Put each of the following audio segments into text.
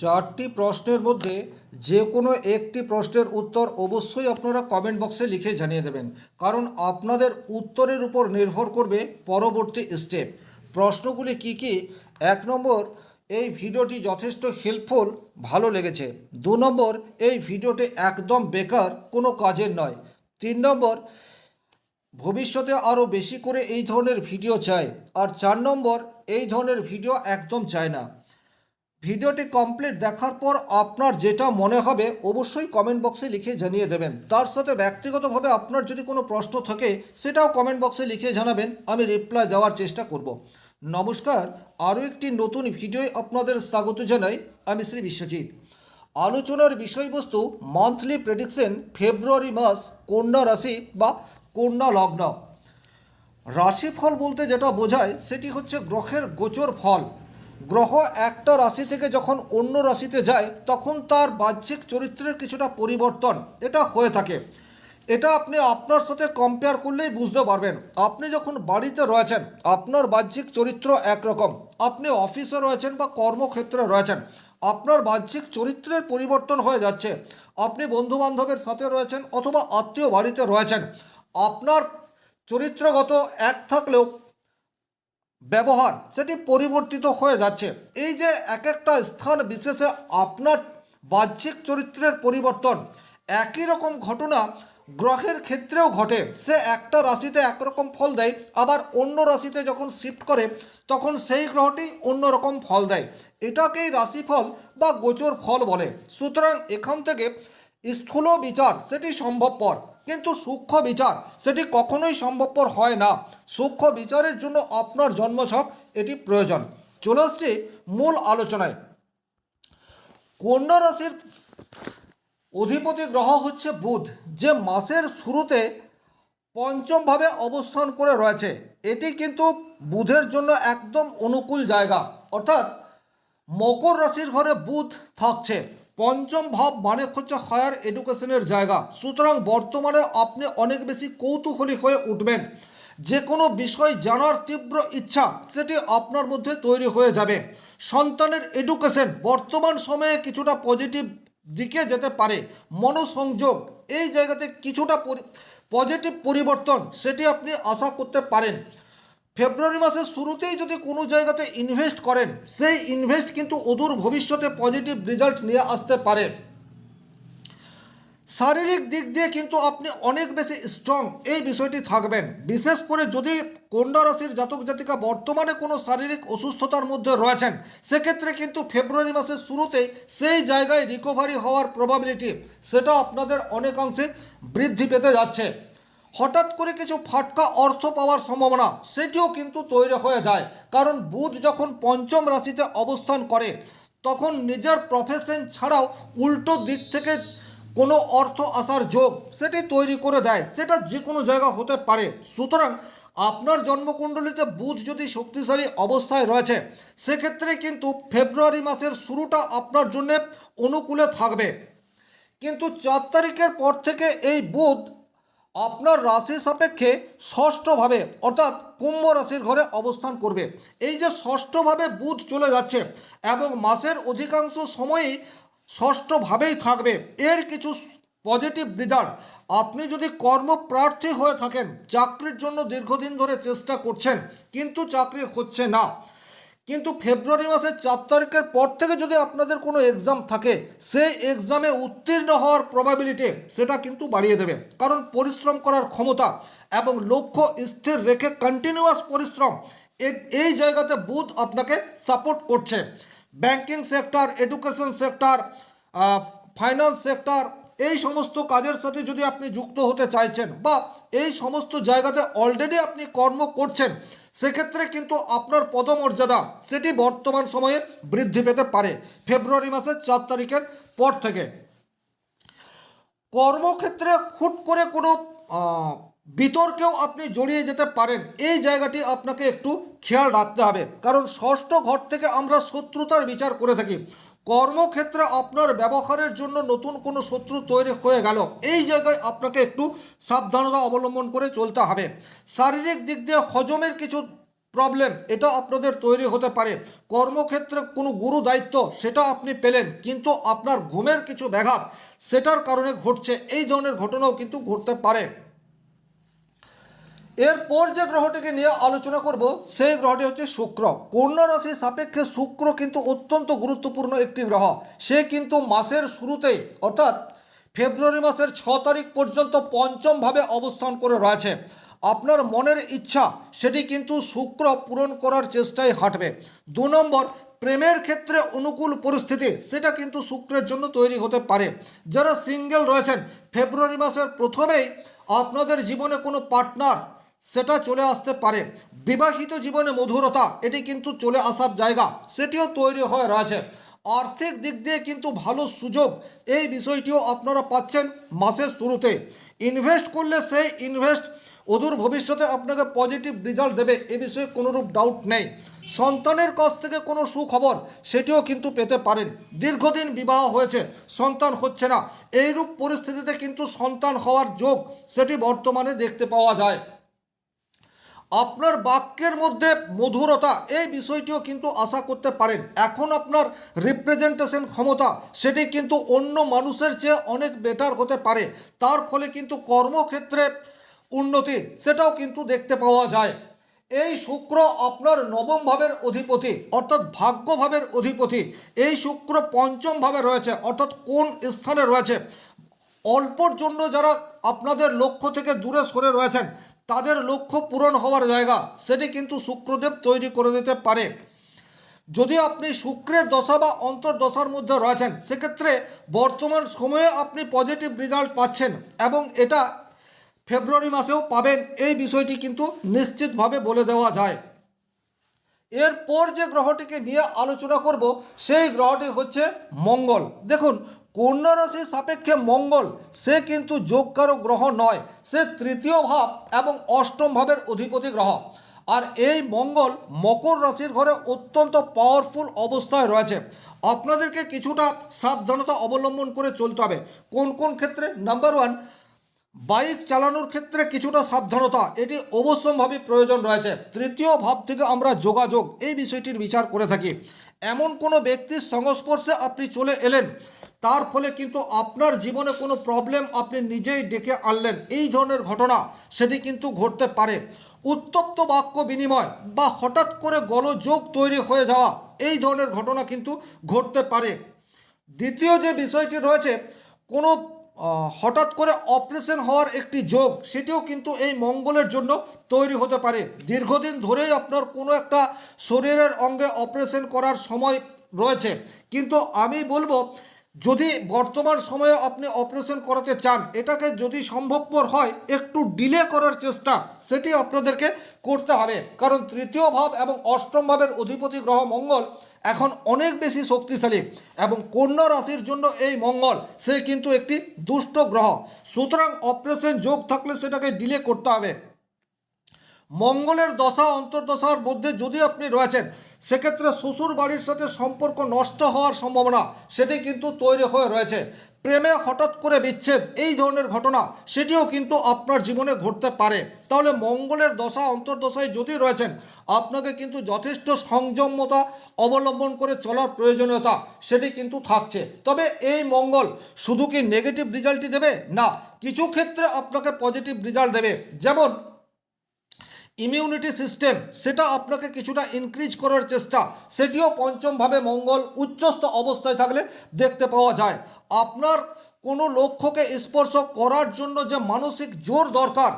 চারটি প্রশ্নের মধ্যে যে কোনো একটি প্রশ্নের উত্তর অবশ্যই আপনারা কমেন্ট বক্সে লিখে জানিয়ে দেবেন, কারণ আপনাদের উত্তরের উপর নির্ভর করবে পরবর্তী স্টেপ। প্রশ্নগুলি কি কি? 1 নম্বর, এই ভিডিওটি যথেষ্ট হেল্পফুল, ভালো লেগেছে। 2 নম্বর, এই ভিডিওটি একদম বেকার, কোনো কাজের নয়। 3 নম্বর, ভবিষ্যতে আরও বেশি করে এই ধরনের ভিডিও চাই। আর 4 নম্বর, এই ধরনের ভিডিও একদম চাই না। ভিডিওটি কমপ্লিট দেখার পর আপনার যেটা মনে হবে অবশ্যই কমেন্ট বক্সে লিখে জানিয়ে দেবেন। তার সাথে ব্যক্তিগতভাবে আপনার যদি কোনো প্রশ্ন থাকে সেটাও কমেন্ট বক্সে লিখে জানাবেন, আমি রিপ্লাই দেওয়ার চেষ্টা করব। নমস্কার, আরও একটি নতুন ভিডিওয় আপনাদের স্বাগত জানাই। আমি শ্রী বিশ্বজিৎ। আলোচনার বিষয়বস্তু মান্থলি প্রেডিকশন ফেব্রুয়ারি মাস কন্যা রাশি বা কন্যা লগ্ন। রাশিফল বলতে যেটা বোঝায় সেটি হচ্ছে গ্রহের গোচর ফল। গ্রহ একটা রাশি থেকে যখন অন্য রাশিতে যায় তখন তার বাহ্যিক চরিত্রের কিছুটা পরিবর্তন এটা হয়ে থাকে। এটা আপনি আপনার সাথে কম্পেয়ার করলেই বুঝতে পারবেন। আপনি যখন বাড়িতে রয়েছেন আপনার বাহ্যিক চরিত্র একরকম, আপনি অফিসে রয়েছেন বা কর্মক্ষেত্রে রয়েছেন আপনার বাহ্যিক চরিত্রের পরিবর্তন হয়ে যাচ্ছে। আপনি বন্ধুবান্ধবের সাথে রয়েছেন অথবা আত্মীয় বাড়িতে রয়েছেন, আপনার চরিত্রগত এক থাকলেও ব্যবহার সেটি পরিবর্তিত হয়ে যাচ্ছে। এই যে এক একটা স্থান বিশেষে আপনার বাহ্যিক চরিত্রের পরিবর্তন, একই রকম ঘটনা গ্রহের ক্ষেত্রেও ঘটে। সে একটা রাশিতে একরকম ফল দেয়, আবার অন্য রাশিতে যখন শিফট করে তখন সেই গ্রহটি অন্যরকম ফল দেয়। এটাকেই রাশিফল বা গোচর ফল বলে। সুতরাং এখান থেকে স্থূল বিচার সেটি সম্ভবপর, কিন্তু সূক্ষ্ম বিচার সেটি কখনোই সম্ভবপর হয় না। সূক্ষ্ম বিচারের জন্য আপনার জন্মছক এটি প্রয়োজন। চলে আসছি মূল আলোচনায়। কন্যা রাশির অধিপতি গ্রহ হচ্ছে বুধ, যে মাসের শুরুতে পঞ্চমভাবে অবস্থান করে রয়েছে। এটি কিন্তু বুধের জন্য একদম অনুকূল জায়গা, অর্থাৎ মকর রাশির ঘরে বুধ থাকছে। পঞ্চম ভাব মানে হচ্ছে হায়ার এডুকেশনের জায়গা। সুতরাং বর্তমানে আপনি অনেক বেশি কৌতূহলী হয়ে উঠবেন। যে কোনো বিষয় জানার তীব্র ইচ্ছা সেটি আপনার মধ্যে তৈরি হয়ে যাবে। সন্তানের এডুকেশন বর্তমান সময়ে কিছুটা পজিটিভ দিকে যেতে পারে। মনোসংযোগ এই জায়গাতে কিছুটা পজিটিভ পরিবর্তন সেটি আপনি আশা করতে পারেন। ফেব্রুয়ারি মাসের শুরুতেই যদি কোনো জায়গাতে ইনভেস্ট করেন সেই ইনভেস্ট কিন্তু অদূর ভবিষ্যতে পজিটিভ রেজাল্ট নিয়ে আসতে পারে। শারীরিক দিক দিয়ে কিন্তু আপনি অনেক বেশি স্ট্রং এই বিষয়টি থাকবেন। বিশেষ করে যদি কন্যা রাশির জাতক জাতিকা বর্তমানে কোনো শারীরিক অসুস্থতার মধ্যে রয়েছেন, সেক্ষেত্রে কিন্তু ফেব্রুয়ারি মাসের শুরুতেই সেই জায়গায় রিকভারি হওয়ার প্রবাবিলিটি সেটা আপনাদের অনেকাংশে বৃদ্ধি পেতে যাচ্ছে। হঠাৎ করে কিছু ফাটকা অর্থ পাওয়ার সম্ভাবনা সেটিও কিন্তু তৈরি হয়ে যায়, কারণ বুধ যখন পঞ্চম রাশিতে অবস্থান করে তখন নিজের প্রফেশন ছাড়াও উল্টো দিক থেকে কোনো অর্থ আসার যোগ সেটি তৈরি করে দেয়। সেটা যে কোনো জায়গা হতে পারে। সুতরাং আপনার জন্মকুণ্ডলিতে বুধ যদি শক্তিশালী অবস্থায় রয়েছে সেক্ষেত্রে কিন্তু ফেব্রুয়ারি মাসের শুরুটা আপনার জন্য অনুকূলে থাকবে। কিন্তু 4 তারিখের পর থেকে এই বুধ আপনার রাশি সাপেক্ষে ষষ্ঠভাবে অর্থাৎ কুম্ভ রাশির ঘরে অবস্থান করবে। এই যে ষষ্ঠভাবে বুধ চলে যাচ্ছে এবং মাসের অধিকাংশ সময়ই ষষ্ঠভাবেই থাকবে, এর কিছু পজিটিভ রেজাল্ট। আপনি যদি কর্মপ্রার্থী হয়ে থাকেন, চাকরির জন্য দীর্ঘদিন ধরে চেষ্টা করছেন কিন্তু চাকরি হচ্ছে না, কিন্তু ফেব্রুয়ারি মাসের 4 তারিখের পর থেকে যদি আপনাদের কোনো এক্সাম থাকে সেই এক্সামে উত্তীর্ণ হওয়ার প্রবাবিলিটি সেটা কিন্তু বাড়িয়ে দেবে। কারণ পরিশ্রম করার ক্ষমতা এবং লক্ষ্য স্থির রেখে কন্টিনিউয়াস পরিশ্রম এই জায়গাতে বুধ আপনাকে সাপোর্ট করছে। Banking sector, education sector, finance sector এই সমস্ত কাজের সাথে যদি আপনি যুক্ত হতে চাইছেন বা এই সমস্ত জায়গাতে অলরেডি আপনি কর্ম করছেন, সেক্ষেত্রে কিন্তু আপনার পদমর্যাদা সেটি বর্তমান সময়ে বৃদ্ধি পেতে পারে ফেব্রুয়ারি মাসের 4 তারিখের পর থেকে। কর্মক্ষেত্রে হুট করে কোনো বিতর্কেও আপনি জড়িয়ে যেতে পারেন, এই জায়গাটি আপনাকে একটু খেয়াল রাখতে হবে। কারণ ষষ্ঠ ঘর থেকে আমরা শত্রুতার বিচার করে থাকি। কর্মক্ষেত্রে আপনার ব্যবহারের জন্য নতুন কোনো শত্রু তৈরি হয়ে গেল, এই জায়গায় আপনাকে একটু সাবধানতা অবলম্বন করে চলতে হবে। শারীরিক দিক দিয়ে হজমের কিছু প্রবলেম এটা আপনাদের তৈরি হতে পারে। কর্মক্ষেত্রে কোনো গুরু দায়িত্ব সেটা আপনি পেলেন, কিন্তু আপনার ঘুমের কিছু ব্যাঘাত সেটার কারণে ঘটছে, এই ধরনের ঘটনাও কিন্তু ঘটতে পারে। এরপর যে গ্রহটিকে নিয়ে আলোচনা করব সেই গ্রহটি হচ্ছে শুক্র। কন্যা রাশির সাপেক্ষে শুক্র কিন্তু অত্যন্ত গুরুত্বপূর্ণ একটি গ্রহ। সে কিন্তু মাসের শুরুতেই অর্থাৎ ফেব্রুয়ারি মাসের 6 তারিখ পর্যন্ত পঞ্চমভাবে অবস্থান করে রয়েছে। আপনার মনের ইচ্ছা সেটি কিন্তু শুক্র পূরণ করার চেষ্টায় হাঁটবে। 2 নম্বর, প্রেমের ক্ষেত্রে অনুকূল পরিস্থিতি সেটা কিন্তু শুক্রের জন্য তৈরি হতে পারে। যারা সিঙ্গেল রয়েছেন, ফেব্রুয়ারি মাসের প্রথমেই আপনাদের জীবনে কোনো পার্টনার সেটা চলে আসতে পারে। বিবাহিত জীবনে মধুরতা এটি কিন্তু চলে আসার জায়গা সেটিও তৈরি হয়ে রয়েছে। আর্থিক দিক দিয়ে কিন্তু ভালো সুযোগ এই বিষয়টিও আপনারা পাচ্ছেন মাসের শুরুতে। ইনভেস্ট করলে সেই ইনভেস্ট অদূর ভবিষ্যতে আপনাকে পজিটিভ রেজাল্ট দেবে, এ বিষয়ে কোনোরূপ ডাউট নেই। সন্তানের কাছ থেকে কোনো সুখবর সেটিও কিন্তু পেতে পারেন। দীর্ঘদিন বিবাহ হয়েছে, সন্তান হচ্ছে না, এইরূপ পরিস্থিতিতে কিন্তু সন্তান হওয়ার যোগ সেটি বর্তমানে দেখতে পাওয়া যায়। আপনার বাক্যের মধ্যে মধুরতা এই বিষয়টিও কিন্তু আশা করতে পারেন। এখন আপনার রিপ্রেজেন্টেশন ক্ষমতা সেটি কিন্তু অন্য মানুষের চেয়ে অনেক বেটার হতে পারে। তার ফলে কিন্তু কর্মক্ষেত্রে উন্নতি সেটাও কিন্তু দেখতে পাওয়া যায়। এই শুক্র আপনার নবম ভাবের অধিপতি অর্থাৎ ভাগ্য ভাবের অধিপতি। এই শুক্র পঞ্চম ভাবে রয়েছে অর্থাৎ কোন স্থানে রয়েছে। অল্পর জন্য যারা আপনাদের লক্ষ্য থেকে দূরে সরে রয়েছেন তাদের লক্ষ্য পূরণ হওয়ার জায়গা সেটি কিন্তু শুক্রদেব তৈরি করে দিতে পারে। যদি আপনি শুক্রের দশা বা অন্তর্দশার মধ্যে রয়েছেন সেক্ষেত্রে বর্তমান সময়ে আপনি পজিটিভ রেজাল্ট পাচ্ছেন এবং এটা ফেব্রুয়ারি মাসেও পাবেন, এই বিষয়টি কিন্তু নিশ্চিতভাবে বলে দেওয়া যায়। এরপর যে গ্রহটিকে নিয়ে আলোচনা করব সেই গ্রহটি হচ্ছে মঙ্গল। দেখুন, কন্যা রাশির সাপেক্ষে মঙ্গল সে কিন্তু যোগকারক গ্রহ নয়, সে তৃতীয় ভাব এবং অষ্টম ভাবের অধিপতি গ্রহ। আর এই মঙ্গল মকর রাশির ঘরে অত্যন্ত পাওয়ারফুল অবস্থায় রয়েছে। আপনাদেরকে কিছুটা সাবধানতা অবলম্বন করে চলতে হবে। কোন কোন ক্ষেত্রে? নাম্বার 1, বাইক চালানোর ক্ষেত্রে কিছুটা সাবধানতা এটি অবশ্যম্ভাবী প্রয়োজন রয়েছে। তৃতীয় ভাব থেকে আমরা যোগাযোগ এই বিষয়টির বিচার করে থাকি। এমন কোনো ব্যক্তির সংস্পর্শে আপনি চলে এলেন তার ফলে কিন্তু আপনার জীবনে কোনো প্রবলেম আপনি নিজেই ডেকে আনলেন, এই ধরনের ঘটনা সেটি কিন্তু ঘটতে পারে। উত্তপ্ত বাক্য বিনিময় বা হঠাৎ করে গোলযোগ তৈরি হয়ে যাওয়া এই ধরনের ঘটনা কিন্তু ঘটতে পারে। দ্বিতীয় যে বিষয়টি রয়েছে, কোনো হঠাৎ করে অপারেশন হওয়ার একটি যোগ সেটিও কিন্তু এই মঙ্গলের জন্য তৈরি হতে পারে। দীর্ঘদিন ধরেই আপনার কোনো একটা শরীরের অঙ্গে অপারেশন করার সময় রয়েছে, কিন্তু আমি বলবো যদি বর্তমান সময়ে আপনি অপারেশন করাতে চান এটাকে যদি সম্ভবপর হয় একটু ডিলে করার চেষ্টা সেটি আপনাদেরকে করতে হবে। কারণ তৃতীয় ভাব এবং অষ্টম ভাবের অধিপতি গ্রহ মঙ্গল এখন অনেক বেশি শক্তিশালী এবং কন্যা রাশির জন্য এই মঙ্গল সে কিন্তু একটি দুষ্ট গ্রহ। সুতরাং অপারেশন যোগ থাকলে সেটাকে ডিলে করতে হবে। মঙ্গলের দশা অন্তর্দশার মধ্যে যদি আপনি রয়েছেন সেক্ষেত্রে শ্বশুর বাড়ির সাথে সম্পর্ক নষ্ট হওয়ার সম্ভাবনা সেটি কিন্তু তৈরি হয়ে রয়েছে। প্রেমে হঠাৎ করে বিচ্ছেদ এই ধরনের ঘটনা সেটিও কিন্তু আপনার জীবনে ঘটতে পারে। তাহলে মঙ্গলের দশা অন্তর্দশায় যদি রয়েছেন আপনাকে কিন্তু যথেষ্ট সংযমতা অবলম্বন করে চলার প্রয়োজনীয়তা সেটি কিন্তু থাকছে। তবে এই মঙ্গল শুধু কি নেগেটিভ রেজাল্টই দেবে? না, কিছু ক্ষেত্রে আপনাকে পজিটিভ রেজাল্ট দেবে। যেমন ইমিউনিটি সিস্টেম সেটা আপনাকে কিছুটা ইনক্রিজ করার চেষ্টা সেটিও পঞ্চমভাবে মঙ্গল উচ্চস্থ অবস্থায় থাকলে দেখতে পাওয়া যায়। আপনার কোনো লক্ষ্যকে স্পর্শ করার জন্য যে মানসিক জোর দরকার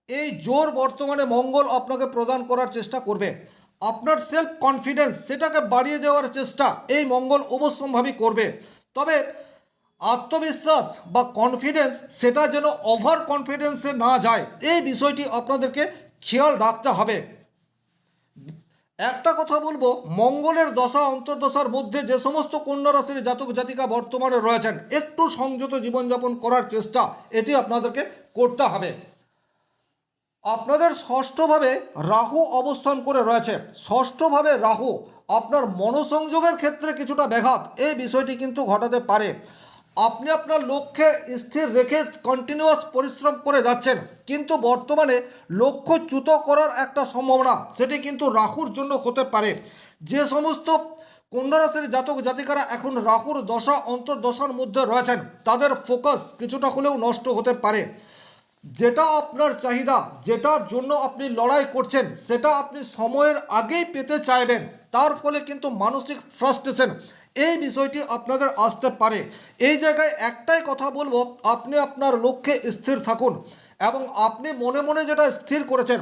এই জোর বর্তমানে মঙ্গল আপনাকে প্রদান করার চেষ্টা করবে। আপনার সেলফ কনফিডেন্স সেটাকে বাড়িয়ে দেওয়ার চেষ্টা এই মঙ্গল অবশ্যম্ভাবী করবে। তবে আত্মবিশ্বাস বা কনফিডেন্স সেটা যেন ওভার কনফিডেন্সে না যায় এই বিষয়টি আপনাদেরকে খেয়াল রাখতে হবে। একটা কথা বলবো, মঙ্গলের দশা অন্তর্দশার মধ্যে যে সমস্ত কন্যা রাশির জাতক জাতিকা বর্তমানে রয়েছেন একটু সংযত জীবনযাপন করার চেষ্টা এটি আপনাদেরকে করতে হবে। আপনাদের ষষ্ঠভাবে রাহু অবস্থান করে রয়েছে। ষষ্ঠভাবে রাহু আপনার মনোসংযোগের ক্ষেত্রে কিছুটা ব্যাঘাত এই বিষয়টি কিন্তু ঘটাতে পারে। আপনি আপনার লক্ষ্যে স্থির রেখে কন্টিনিউয়াস পরিশ্রম করে যাচ্ছেন, কিন্তু বর্তমানে লক্ষ্যচ্যুত করার একটা সম্ভাবনা সেটি কিন্তু রাহুর জন্য হতে পারে। যে সমস্ত কন্যা রাশির জাতক জাতিকারা এখন রাহুর দশা অন্তর্দশার মধ্যে রয়েছেন, তাদের ফোকাস কিছুটা হলেও নষ্ট হতে পারে। যেটা আপনার চাহিদা, যেটার জন্য আপনি লড়াই করছেন, সেটা আপনি সময়ের আগেই পেতে চাইবেন, তার ফলে কিন্তু মানসিক ফ্রাস্ট্রেশন এই বিষয়টি আপনাদের আসতে পারে। এই জায়গায় একটাই কথা বলবো, আপনি আপনার লক্ষ্যে স্থির থাকুন এবং আপনি মনে মনে যেটা স্থির করেছেন,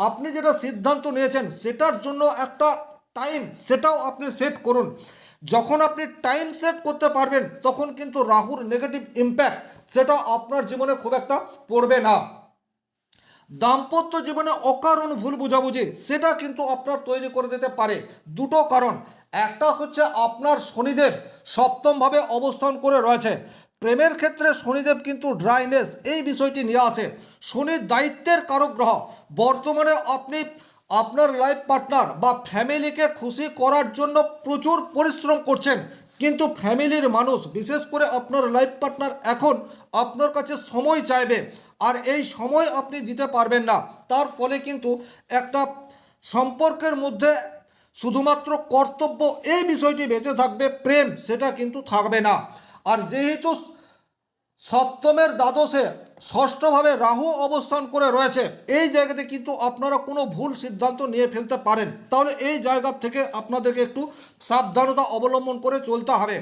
আপনি যেটা সিদ্ধান্ত নিয়েছেন, সেটার জন্য একটা টাইম সেটাও আপনি সেট করুন। যখন আপনি টাইম সেট করতে পারবেন, তখন কিন্তু রাহুর নেগেটিভ ইম্প্যাক্ট সেটা আপনার জীবনে খুব একটা পড়বে না। দাম্পত্য জীবনে অকারণ ভুল বুঝাবুঝি সেটা কিন্তু আপনার তৈরি করে দিতে পারে। দুটো কারণ, একটা হচ্ছে আপনার শনিদেব সপ্তমভাবে অবস্থান করে রয়েছে। প্রেমের ক্ষেত্রে শনিদেব কিন্তু ড্রাইনেস এই বিষয়টি নিয়ে আসে। শনির দায়িত্বের কারক গ্রহ। বর্তমানে আপনি আপনার লাইফ পার্টনার বা ফ্যামিলিকে খুশি করার জন্য প্রচুর পরিশ্রম করছেন, কিন্তু ফ্যামিলির মানুষ, বিশেষ করে আপনার লাইফ পার্টনার এখন আপনার কাছে সময় চাইবে, আর এই সময় আপনি দিতে পারবেন না। তার ফলে কিন্তু একটা সম্পর্কের মধ্যে শুধুমাত্র কর্তব্য এই বিষয়টি বেঁচে থাকবে, প্রেম সেটা কিন্তু থাকবে না। আর যেহেতু সপ্তমের দ্বাদশে ষষ্ঠভাবে রাহু অবস্থান করে রয়েছে, এই জায়গাতে কিন্তু আপনারা কোনো ভুল সিদ্ধান্ত নিয়ে ফেলতে পারেন। তাহলে এই জায়গা থেকে আপনাদেরকে একটু সাবধানতা অবলম্বন করে চলতে হবে।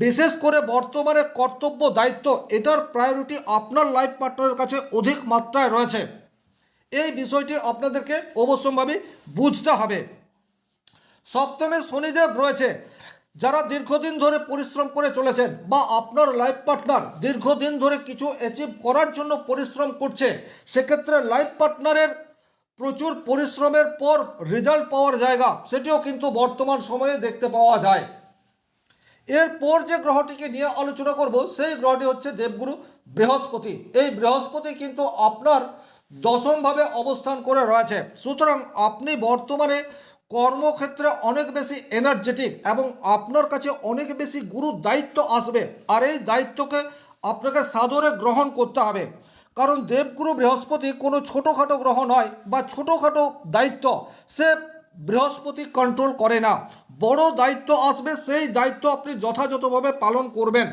বিশেষ করে বর্তমানে কর্তব্য দায়িত্ব এটার প্রায়োরিটি আপনার লাইফ পার্টনারের কাছে অধিক মাত্রায় রয়েছে। এই বিষয়টি আপনাদেরকে অবশ্যম্ভাবী বুঝতে হবে। সপ্তমে শনিদেব রয়েছে। যারা দীর্ঘদিন ধরে পরিশ্রম করে চলেছেন বা আপনার লাইফ পার্টনার দীর্ঘদিন ধরে কিছু অ্যাচিভ করার জন্য পরিশ্রম করছে, সেক্ষেত্রে লাইফ পার্টনারের প্রচুর পরিশ্রমের পর রেজাল্ট পাওয়ার জায়গা সেটিও কিন্তু বর্তমান সময়ে দেখতে পাওয়া যায়। এরপর যে গ্রহটিকে নিয়ে আলোচনা করব, সেই গ্রহটি হচ্ছে দেবগুরু বৃহস্পতি। এই বৃহস্পতি কিন্তু আপনার দশমভাবে অবস্থান করে রয়েছে। সুতরাং আপনি বর্তমানে কর্মক্ষেত্রে অনেক বেশি এনার্জেটিক এবং আপনার কাছে অনেক বেশি গুরু দায়িত্ব আসবে, আর এই দায়িত্বকে আপনাকে সাদরে গ্রহণ করতে হবে। কারণ দেবগুরু বৃহস্পতি কোনো ছোটোখাটো গ্রহ নয় বা ছোটোখাটো দায়িত্ব সে বৃহস্পতি কন্ট্রোল করে না। বড় দায়িত্ব আসবে, সেই দায়িত্ব আপনি যথাযথভাবে পালন করবেন।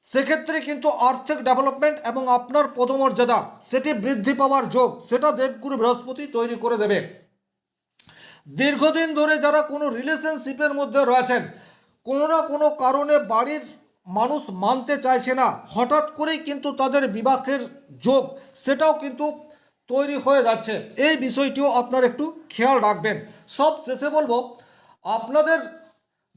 সেক্ষেত্রে কিন্তু আর্থিক ডেভেলপমেন্ট এবং আপনার পদমর্যাদা সেটি বৃদ্ধি পাওয়ার যোগ সেটা দেবগুরু বৃহস্পতি তৈরি করে দেবে। দীর্ঘদিন ধরে যারা কোনো রিলেশনশিপের মধ্যে রয়েছেন, কোনো না কোনো কারণে বাড়ির মানুষ মানতে চাইছে না, হঠাৎ করেই কিন্তু তাদের বিবাহের যোগ সেটাও কিন্তু তৈরি হয়ে যাচ্ছে। এই বিষয়টিও আপনার একটু খেয়াল রাখবেন। সব শেষে বলবো, আপনাদের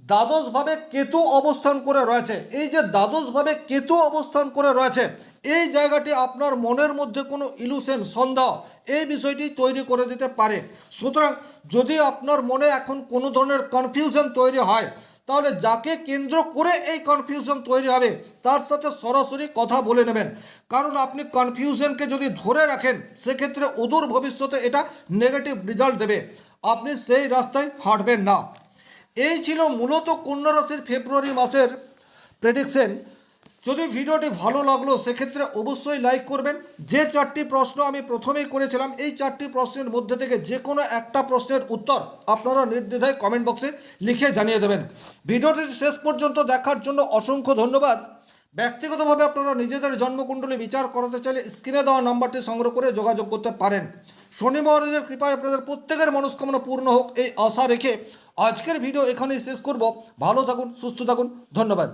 দ্বাদশভাবে কেতু অবস্থান করে রয়েছে। এই যে দ্বাদশভাবে কেতু অবস্থান করে রয়েছে, এই জায়গাটি আপনার মনের মধ্যে কোনো ইলুশন, সন্দেহ এই বিষয়টি তৈরি করে দিতে পারে। সুতরাং যদি আপনার মনে এখন কোনো ধরনের কনফিউশন তৈরি হয়, তাহলে যাকে কেন্দ্র করে এই কনফিউশন তৈরি হবে তার সাথে সরাসরি কথা বলে নেবেন। কারণ আপনি কনফিউশনকে যদি ধরে রাখেন, সেক্ষেত্রে অদূর ভবিষ্যতে এটা নেগেটিভ রেজাল্ট দেবে, আপনি সেই রাস্তায় হাঁটবেন না। এই ছিল মূলত কন্যা রাশির ফেব্রুয়ারি মাসের প্রেডিকশন। যদি ভিডিওটি ভালো লাগলো, সেক্ষেত্রে অবশ্যই লাইক করবেন। যে চারটি প্রশ্ন আমি প্রথমেই করেছিলাম, এই চারটি প্রশ্নের মধ্যে থেকে যে কোনো একটা প্রশ্নের উত্তর আপনারা নির্দ্বিধায় কমেন্ট বক্সে লিখে জানিয়ে দেবেন। ভিডিওটি শেষ পর্যন্ত দেখার জন্য অসংখ্য ধন্যবাদ। ব্যক্তিগতভাবে আপনারা নিজেদের জন্মকুণ্ডলী বিচার করাতে চাইলে স্ক্রিনে দেওয়া নাম্বারটি সংগ্রহ করে যোগাযোগ করতে পারেন। শনি মহারাজের কৃপায় আপনাদের প্রত্যেকের মনস্কামনা পূর্ণ হোক এই আশা রেখে আজকের ভিডিও এখানেই শেষ করব। ভালো থাকুন, সুস্থ থাকুন, ধন্যবাদ।